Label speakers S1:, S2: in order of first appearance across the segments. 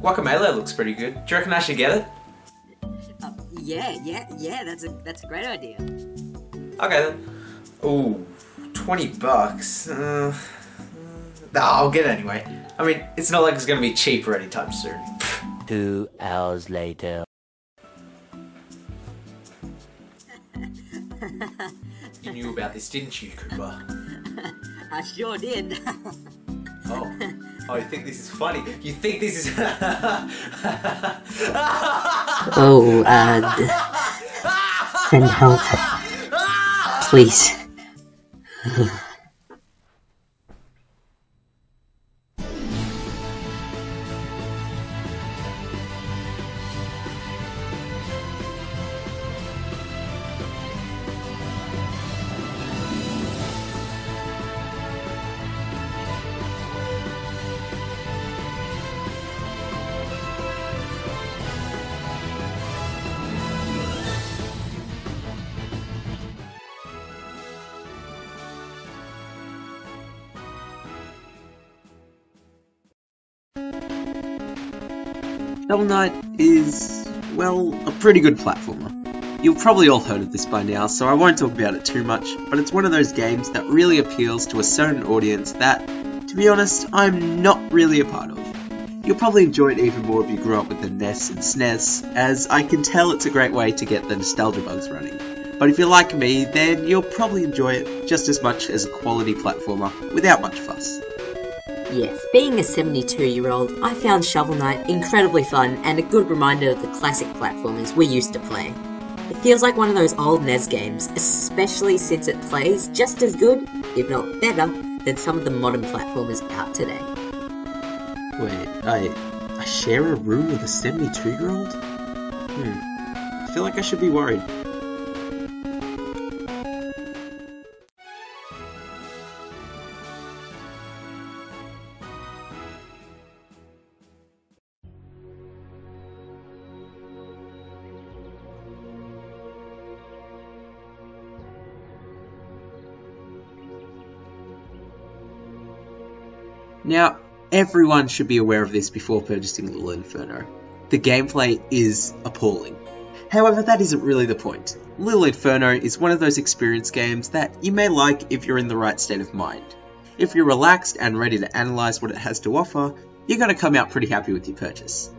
S1: Guacamelee looks pretty good. Do you reckon I should get it?
S2: Yeah, that's a great idea.
S1: Okay then. Ooh, $20. Nah, I'll get it anyway. I mean, it's not like it's gonna be cheaper anytime soon.
S3: 2 hours later.
S1: You knew about this, didn't you, Cooper?
S2: I sure did.
S1: Oh, you think this is funny? You think this is...
S2: Oh, send help. Please.
S4: Shovel Knight is, well, a pretty good platformer. You've probably all heard of this by now, so I won't talk about it too much, but it's one of those games that really appeals to a certain audience that, to be honest, I'm not really a part of. You'll probably enjoy it even more if you grew up with the NES and SNES, as I can tell it's a great way to get the nostalgia bugs running. But if you're like me, then you'll probably enjoy it just as much as a quality platformer without much fuss.
S2: Yes, being a 72-year-old, I found Shovel Knight incredibly fun and a good reminder of the classic platformers we used to play. It feels like one of those old NES games, especially since it plays just as good, if not better, than some of the modern platformers out today.
S4: Wait, I share a room with a 72-year-old? I feel like I should be worried. Now, everyone should be aware of this before purchasing Little Inferno. The gameplay is appalling. However, that isn't really the point. Little Inferno is one of those experience games that you may like if you're in the right state of mind. If you're relaxed and ready to analyse what it has to offer, you're going to come out pretty happy with your purchase.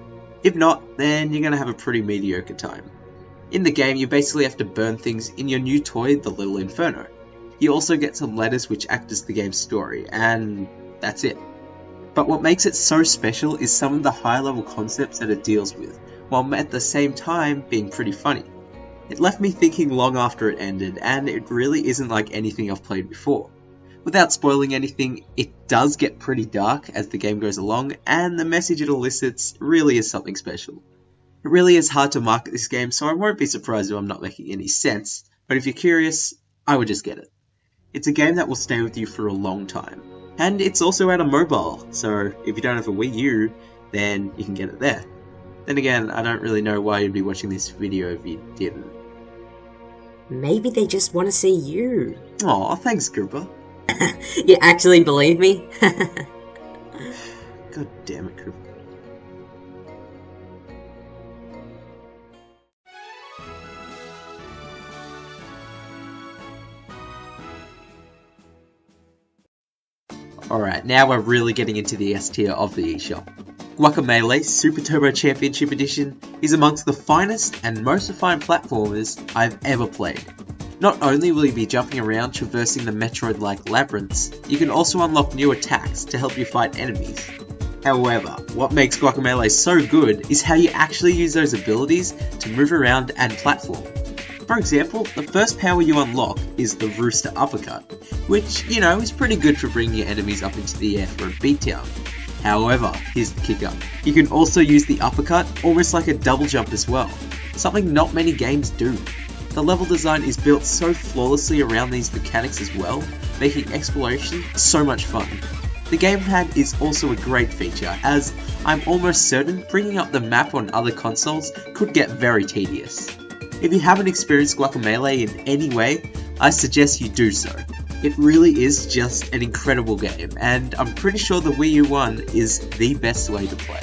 S4: If not, then you're going to have a pretty mediocre time. In the game, you basically have to burn things in your new toy, the Little Inferno. You also get some letters which act as the game's story, and that's it. But what makes it so special is some of the high level concepts that it deals with, while at the same time being pretty funny. It left me thinking long after it ended, and it really isn't like anything I've played before. Without spoiling anything, it does get pretty dark as the game goes along, and the message it elicits really is something special. It really is hard to market this game, so I won't be surprised if I'm not making any sense, but if you're curious, I would just get it. It's a game that will stay with you for a long time. And it's also out on mobile, so if you don't have a Wii U, then you can get it there. Then again, I don't really know why you'd be watching this video if you didn't.
S2: Maybe they just want to see you.
S4: Aw, thanks, Cooper.
S2: You actually believe me?
S4: God damn it, Cooper. Alright, now we're really getting into the S tier of the eShop. Guacamelee Super Turbo Championship Edition is amongst the finest and most refined platformers I've ever played. Not only will you be jumping around traversing the Metroid-like labyrinths, you can also unlock new attacks to help you fight enemies. However, what makes Guacamelee so good is how you actually use those abilities to move around and platform. For example, the first power you unlock is the Rooster Uppercut, which, is pretty good for bringing your enemies up into the air for a beatdown. However, here's the kicker. You can also use the uppercut almost like a double jump as well, something not many games do. The level design is built so flawlessly around these mechanics as well, making exploration so much fun. The gamepad is also a great feature, as I'm almost certain bringing up the map on other consoles could get very tedious. If you haven't experienced Guacamelee in any way, I suggest you do so. It really is just an incredible game, and I'm pretty sure the Wii U one is the best way to play.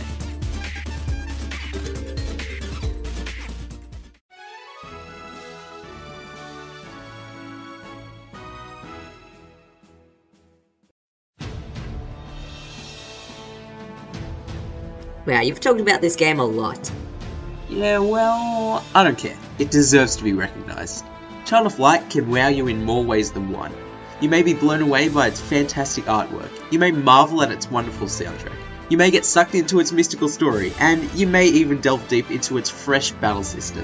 S2: Wow, you've talked about this game a lot.
S4: Yeah, well, I don't care. It deserves to be recognised. Child of Light can wow you in more ways than one. You may be blown away by its fantastic artwork, you may marvel at its wonderful soundtrack, you may get sucked into its mystical story, and you may even delve deep into its fresh battle system.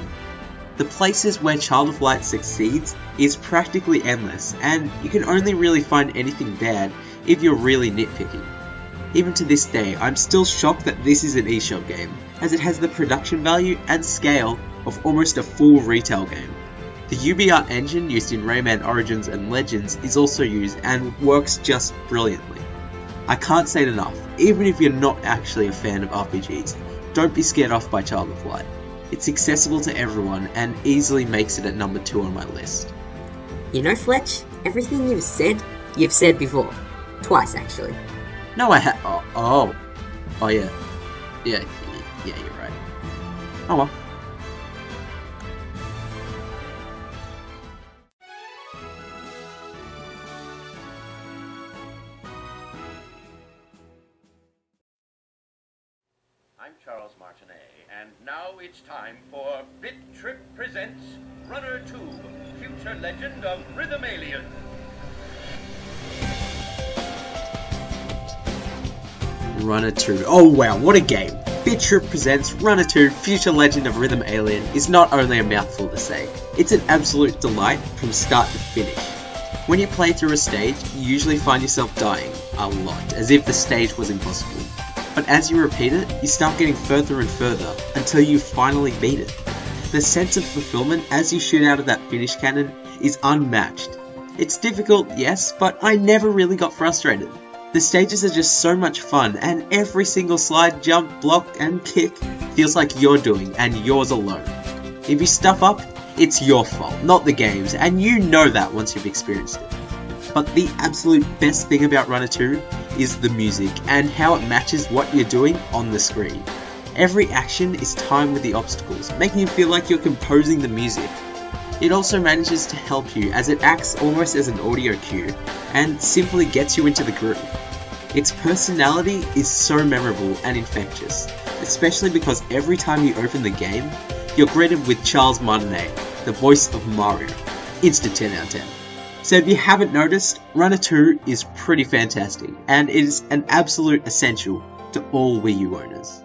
S4: The places where Child of Light succeeds is practically endless, and you can only really find anything bad if you're really nitpicking. Even to this day, I'm still shocked that this is an eShop game, as it has the production value and scale of almost a full retail game. The UBR engine used in Rayman Origins and Legends is also used and works just brilliantly. I can't say it enough, even if you're not actually a fan of RPGs, don't be scared off by Child of Light. It's accessible to everyone and easily makes it at number 2 on my list.
S2: You know, Fletch, everything you've said before. Twice, actually.
S4: No, I oh yeah. Yeah, you're right. Oh well.
S5: I'm Charles Martinet, and now it's time for Bit Trip Presents Runner 2, Future Legend of Rhythm Alien.
S4: Runner 2. Oh wow, what a game! Bit Trip presents Runner 2 Future Legend of Rhythm Alien is not only a mouthful to say, it's an absolute delight from start to finish. When you play through a stage, you usually find yourself dying a lot, as if the stage was impossible. But as you repeat it, you start getting further and further, until you finally beat it. The sense of fulfillment as you shoot out of that finish cannon is unmatched. It's difficult, yes, but I never really got frustrated. The stages are just so much fun, and every single slide, jump, block, and kick feels like you're doing, and yours alone. If you stuff up, it's your fault, not the game's, and you know that once you've experienced it. But the absolute best thing about Runner 2 is the music, and how it matches what you're doing on the screen. Every action is timed with the obstacles, making you feel like you're composing the music. It also manages to help you as it acts almost as an audio cue, and simply gets you into the groove. Its personality is so memorable and infectious, especially because every time you open the game, you're greeted with Charles Martinet, the voice of Mario. Instant 10 out of 10. So if you haven't noticed, Runner 2 is pretty fantastic, and it is an absolute essential to all Wii U owners.